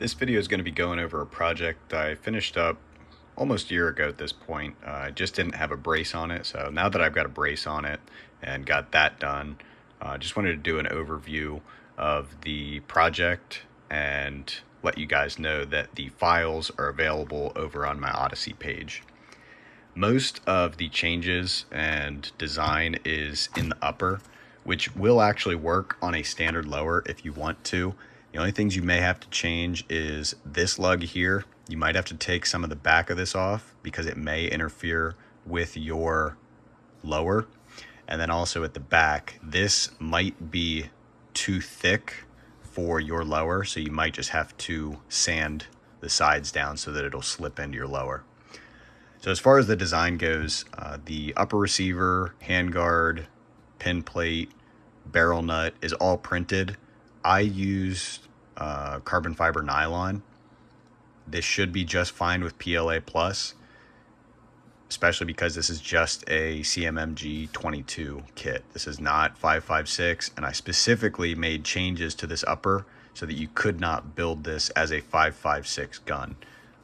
This video is going to be going over a project I finished up almost a year ago at this point. I just didn't have a brace on it, so now that I've got a brace on it and got that done, I just wanted to do an overview of the project and let you guys know that the files are available over on my Odyssey page. Most of the changes and design is in the upper, which will actually work on a standard lower if you want to. The only things you may have to change is this lug here. You might have to take some of the back of this off because it may interfere with your lower. And then also at the back, this might be too thick for your lower, so you might just have to sand the sides down so that it'll slip into your lower. So as far as the design goes, the upper receiver, handguard, pin plate, barrel nut is all printed. I used carbon fiber nylon. This should be just fine with PLA Plus, especially because this is just a CMMG 22 kit. This is not 5.56, and I specifically made changes to this upper so that you could not build this as a 5.56 gun.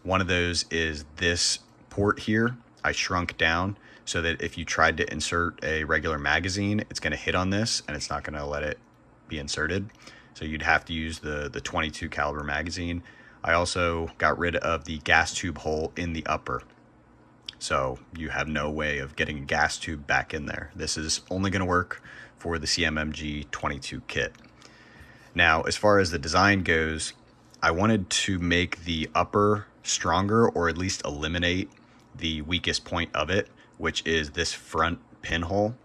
One of those is this port here. I shrunk down so that if you tried to insert a regular magazine, it's going to hit on this and it's not going to let it be inserted. So you'd have to use the 22 caliber magazine. I also got rid of the gas tube hole in the upper. So you have no way of getting a gas tube back in there. This is only going to work for the CMMG 22 kit. Now, as far as the design goes, I wanted to make the upper stronger, or at least eliminate the weakest point of it, which is this front pinhole.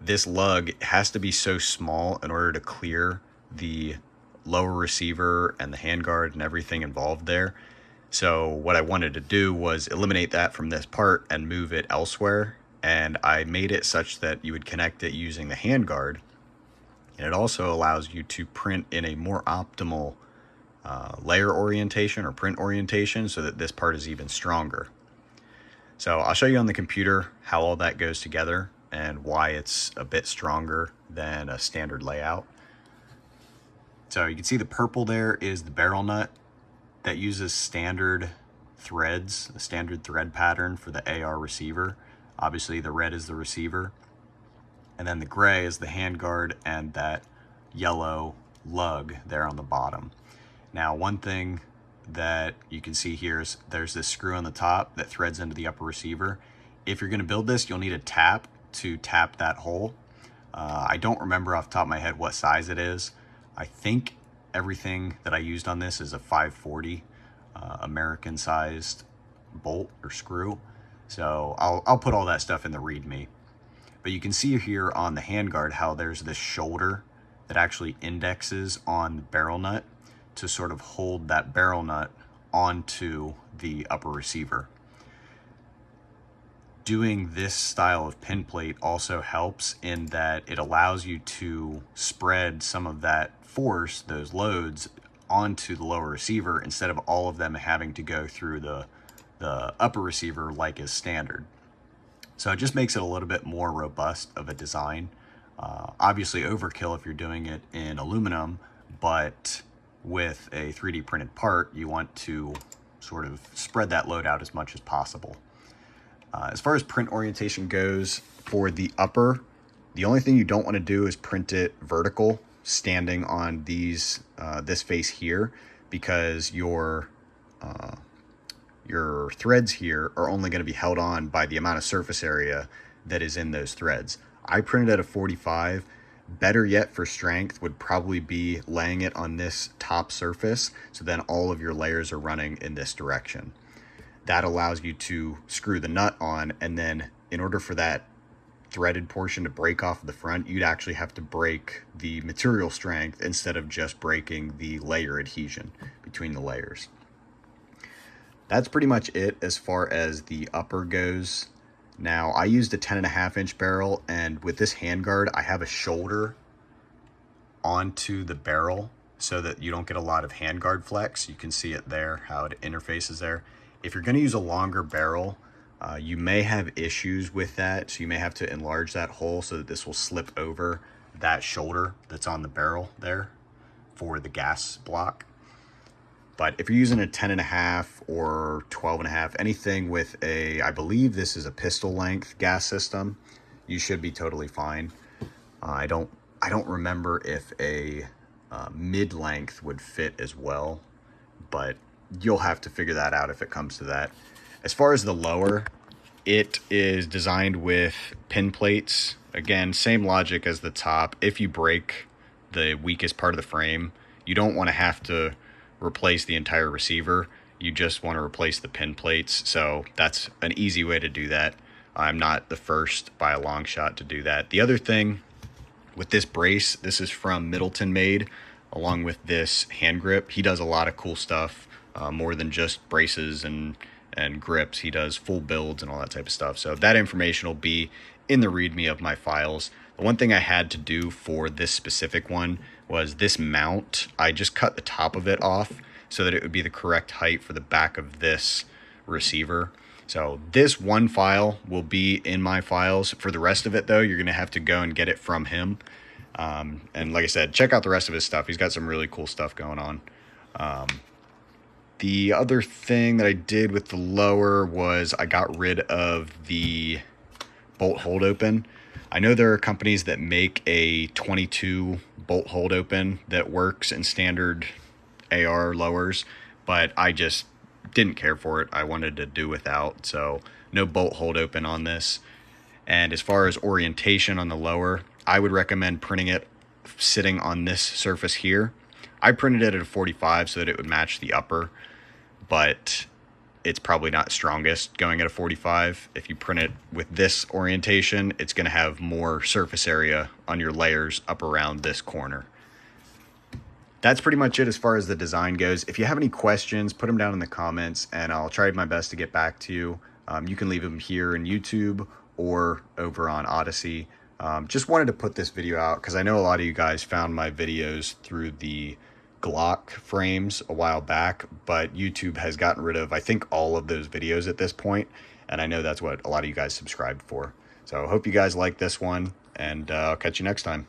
This lug has to be so small in order to clear the lower receiver and the handguard and everything involved there. So what I wanted to do was eliminate that from this part and move it elsewhere. And I made it such that you would connect it using the handguard. And it also allows you to print in a more optimal layer orientation or print orientation so that this part is even stronger. So I'll show you on the computer how all that goes together and why it's a bit stronger than a standard layout. So you can see the purple there is the barrel nut that uses standard threads, the standard thread pattern for the AR receiver. Obviously the red is the receiver. And then the gray is the handguard and that yellow lug there on the bottom. Now, one thing that you can see here is there's this screw on the top that threads into the upper receiver. If you're going to build this, you'll need a tap to tap that hole. I don't remember off the top of my head what size it is. I think everything that I used on this is a 540 American sized bolt or screw. So I'll put all that stuff in the README. But you can see here on the handguard how there's this shoulder that actually indexes on the barrel nut to sort of hold that barrel nut onto the upper receiver. Doing this style of pin plate also helps in that it allows you to spread some of that force, those loads, onto the lower receiver instead of all of them having to go through the upper receiver like is standard. So it just makes it a little bit more robust of a design. Obviously overkill if you're doing it in aluminum, but with a 3D printed part, you want to sort of spread that load out as much as possible. As far as print orientation goes, for the upper, the only thing you don't want to do is print it vertical, standing on these this face here, because your threads here are only going to be held on by the amount of surface area that is in those threads. I printed at a 45. Better yet for strength would probably be laying it on this top surface, so then all of your layers are running in this direction. That allows you to screw the nut on, and then in order for that threaded portion to break off the front, you'd actually have to break the material strength instead of just breaking the layer adhesion between the layers. That's pretty much it as far as the upper goes. Now, I used a 10.5 inch barrel, and with this handguard, I have a shoulder onto the barrel so that you don't get a lot of handguard flex. You can see it there, how it interfaces there. If you're going to use a longer barrel, you may have issues with that, so you may have to enlarge that hole so that this will slip over that shoulder that's on the barrel there for the gas block. But if you're using a 10.5 or 12.5, anything with a, I believe this is a pistol length gas system, you should be totally fine. I don't remember if a mid length would fit as well, but you'll have to figure that out if it comes to that. As far as the lower, it is designed with pin plates. Again, same logic as the top. If you break the weakest part of the frame, you don't want to have to replace the entire receiver. You just want to replace the pin plates. So that's an easy way to do that. I'm not the first by a long shot to do that. The other thing with this brace, this is from Middleton Made, along with this hand grip. He does a lot of cool stuff, more than just braces and grips. He does full builds and all that type of stuff. So that information will be in the README of my files. The one thing I had to do for this specific one was this mount. I just cut the top of it off so that it would be the correct height for the back of this receiver. So this one file will be in my files. For the rest of it though, you're gonna have to go and get it from him. And like I said, check out the rest of his stuff. He's got some really cool stuff going on. The other thing that I did with the lower was I got rid of the bolt hold open. I know there are companies that make a 22 bolt hold open that works in standard AR lowers, but I just didn't care for it. I wanted to do without, so no bolt hold open on this. And as far as orientation on the lower, I would recommend printing it sitting on this surface here. I printed it at a 45 so that it would match the upper, but it's probably not strongest going at a 45. If you print it with this orientation, it's going to have more surface area on your layers up around this corner. That's pretty much it as far as the design goes. If you have any questions, put them down in the comments and I'll try my best to get back to you. You can leave them here in YouTube or over on Odysee. Just wanted to put this video out because I know a lot of you guys found my videos through the Glock frames a while back, but YouTube has gotten rid of, I think, all of those videos at this point, and I know that's what a lot of you guys subscribed for. So I hope you guys like this one, and I'll catch you next time.